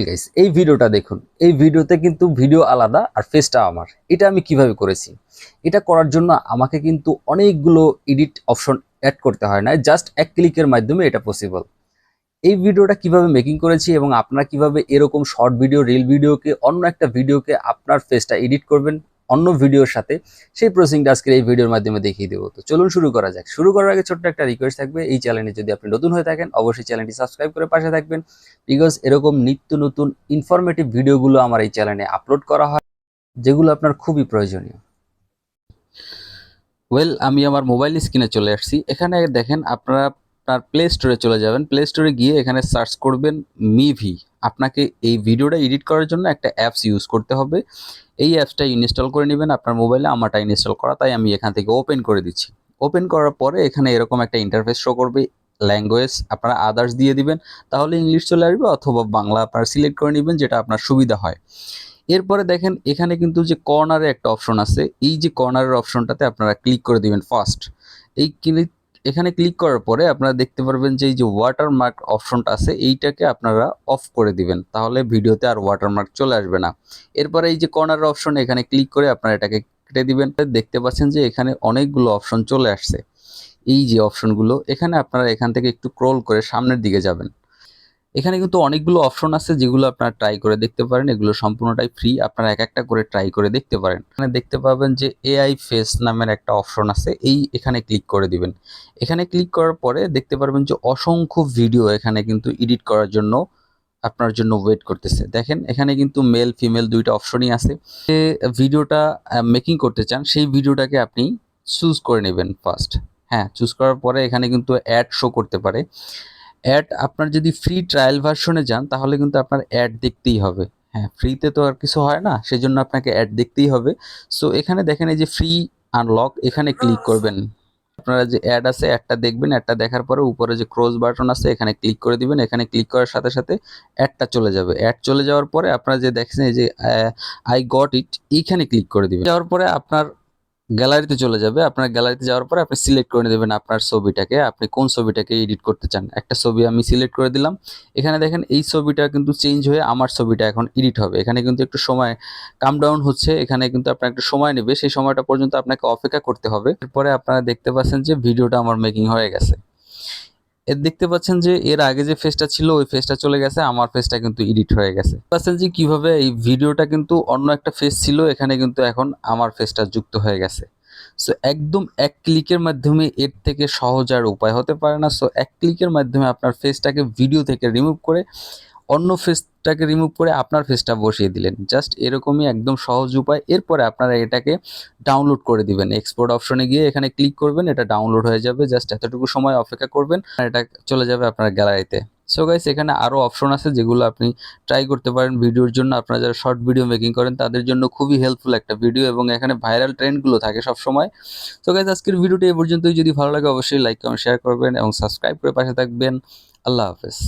Guys এই ভিডিওটা দেখুন। এই ভিডিওতে কিন্তু ভিডিও আলাদা আর ফেসটা আমার। এটা আমি কিভাবে করেছি? এটা করার জন্য আমাকে কিন্তু অনেকগুলো এডিট অপশন অ্যাড করতে হয় না, জাস্ট এক ক্লিকের মাধ্যমে এটা পসিবল। এই ভিডিওটা কিভাবে মেকিং করেছি এবং আপনারা কিভাবে এরকম শর্ট ভিডিও, রিল ভিডিওকে অন্য একটা ভিডিওকে আপনার ফেসটা এডিট করবেন অন্য ভিডিওর সাথে, সেই প্রসেসিংটা আজকে এই ভিডিওর মাধ্যমে দেখিয়ে দেবো। তো চলুন শুরু করা যাক। শুরু করার আগে ছোট্ট একটা রিকোয়েস্ট থাকবে, এই চ্যানেলে যদি আপনি নতুন হয়ে থাকেন অবশ্যই চ্যানেলটি সাবস্ক্রাইব করে পাশে থাকবেন, বিকজ এরকম নিত্য নতুন ইনফরমেটিভ ভিডিওগুলো আমার এই চ্যানেলে আপলোড করা হয়, যেগুলো আপনার খুবই প্রয়োজনীয়। আমি আমার মোবাইল স্ক্রিনে চলে আসছি। এখানে দেখেন, আপনারা আপনার প্লে স্টোরে চলে যাবেন। প্লে স্টোরে গিয়ে এখানে সার্চ করবেন মিভি। আপনাকে এই ভিডিওটা এডিট করার জন্য একটা অ্যাপস ইউজ করতে হবে। এই অ্যাপসটা ইনস্টল করে নেবেন আপনার মোবাইলে। আমারটা ইনস্টল করা, তাই আমি এখান থেকে ওপেন করে দিচ্ছি। ওপেন করার পরে এখানে এরকম একটা ইন্টারফেস শো করবে। ল্যাঙ্গুয়েজ আপনারা আদার্স দিয়ে দিবেন, তাহলে ইংলিশ চলে আসবে, অথবা বাংলা আপনারা সিলেক্ট করে নেবেন, যেটা আপনার সুবিধা হয়। এরপরে দেখেন এখানে কিন্তু যে কর্নারে একটা অপশন আছে, এই যে কর্নারের অপশনটাতে আপনারা ক্লিক করে দিবেন ফার্স্ট। এই ক্লিক এখানে ক্লিক করার পরে আপনারা দেখতে পারবেন যে এই যে ওয়াটারমার্ক অপশনটা আছে, এইটাকে আপনারা অফ করে দিবেন, তাহলে ভিডিওতে আর ওয়াটারমার্ক চলে আসবে না। এরপরে এই যে কর্নারের অপশন, এখানে ক্লিক করে আপনারা এটাকে কেটে দিবেন। দেখতে পাচ্ছেন যে এখানে অনেকগুলো অপশন চলে আসছে। এই যে অপশনগুলো, এখানে আপনারা এখান থেকে একটু স্ক্রল করে সামনের দিকে যাবেন। এখানে কিন্তু অনেকগুলো অপশন আছে যেগুলো আপনারা ট্রাই করে দেখতে পারেন। এগুলো সম্পূর্ণটাই ফ্রি, আপনারা এক একটা করে ট্রাই করে দেখতে পারেন। এখানে দেখতে পাবেন যে এআই ফেস নামের একটা অপশন আছে, এখানে ক্লিক করে দিবেন। এখানে ক্লিক করার পরে দেখতে পারবেন যে অসংখ্য ভিডিও এখানে কিন্তু এডিট করার জন্য আপনার জন্য ওয়েট করতেছে। দেখেন এখানে কিন্তু মেল ফিমেল দুইটা অপশনই আছে। যে ভিডিওটা মেকিং করতে চান সেই ভিডিওটাকে আপনি চুজ করে নেবেন ফার্স্ট। হ্যাঁ, চুজ করার পরে এখানে কিন্তু অ্যাড শো করতে পারে। অ্যাড আপনার যদি ফ্রি ট্রায়াল ভার্সনে যান তাহলে কিন্তু আপনার অ্যাড দেখতেই হবে। হ্যাঁ, ফ্রিতে তো আর কিছু হয় না, সেজন্য আপনাকে অ্যাড দেখতেই হবে। সো এখানে দেখেন এই যে ফ্রি আনলক, এখানে ক্লিক করবেন। আপনারা যে অ্যাড আছে, অ্যাডটা দেখবেন। অ্যাডটা দেখার পরে উপরে যে ক্রস বাটন আছে, এখানে ক্লিক করে দিবেন। এখানে ক্লিক করার সাথে সাথে অ্যাডটা চলে যাবে। অ্যাড চলে যাওয়ার পরে আপনারা যে দেখছেন এই যে আই গট ইট, এইখানে ক্লিক করে দিবেন। যাওয়ার পরে আপনার গ্যালারিতে চলে যাবে। আপনার গ্যালারিতে যাওয়ার পরে আপনি সিলেক্ট করে দেবেন আপনার ছবিটাকে, আপনি কোন ছবিটাকে এডিট করতে চান। একটা ছবি আমি সিলেক্ট করে দিলাম। এখানে দেখেন এই ছবিটা কিন্তু চেঞ্জ হয়ে আমার ছবিটা এখন এডিট হবে। এখানে কিন্তু একটু সময় কাম ডাউন হচ্ছে, এখানে কিন্তু আপনার একটু সময় নেবে। সেই সময়টা পর্যন্ত আপনাকে অপেক্ষা করতে হবে। এরপরে আপনারা দেখতে পাচ্ছেন যে ভিডিওটা আমার মেকিং হয়ে গেছে। এর দেখতে পাচ্ছেন যে এর আগে যে ফেসটা ছিল ওই ফেসটা চলে গেছে, আমার ফেসটা কিন্তু এডিট হয়ে গেছে। পাচ্ছেন যে কিভাবে এই ভিডিওটা কিন্তু অন্য একটা ফেস ছিল, এখানে কিন্তু এখন আমার ফেসটা যুক্ত হয়ে গেছে। সো একদম এক ক্লিকের মাধ্যমে, এর থেকে সহজ আর উপায় হতে পারে না। সো এক ক্লিকের মাধ্যমে আপনার ফেসটাকে ভিডিও থেকে রিমুভ করে অন্য ফেসটাকে রিমুভ করে আপনার ফেসটা বসিয়ে দিলেন। জাস্ট এরকমই একদম সহজ উপায়। এরপরে আপনারা এটাকে ডাউনলোড করে দিবেন। এক্সপোর্ট অপশনে গিয়ে এখানে ক্লিক করবেন, এটা ডাউনলোড হয়ে যাবে। জাস্ট এতটুকু সময় অপেক্ষা করবেন আর এটা চলে যাবে আপনার গ্যালারিতে। সো গাইস, এখানে আরও অপশন আছে যেগুলো আপনি ট্রাই করতে পারেন ভিডিওর জন্য। আপনারা যারা শর্ট ভিডিও মেকিং করেন তাদের জন্য খুবই হেল্পফুল একটা ভিডিও, এবং এখানে ভাইরাল ট্রেন্ডগুলো থাকে সবসময়। সো গাইস, আজকের ভিডিওটি এই পর্যন্তই। যদি ভালো লাগে অবশ্যই লাইক কমেন্ট শেয়ার করবেন এবং সাবস্ক্রাইব করে পাশে থাকবেন। আল্লাহ হাফেজ।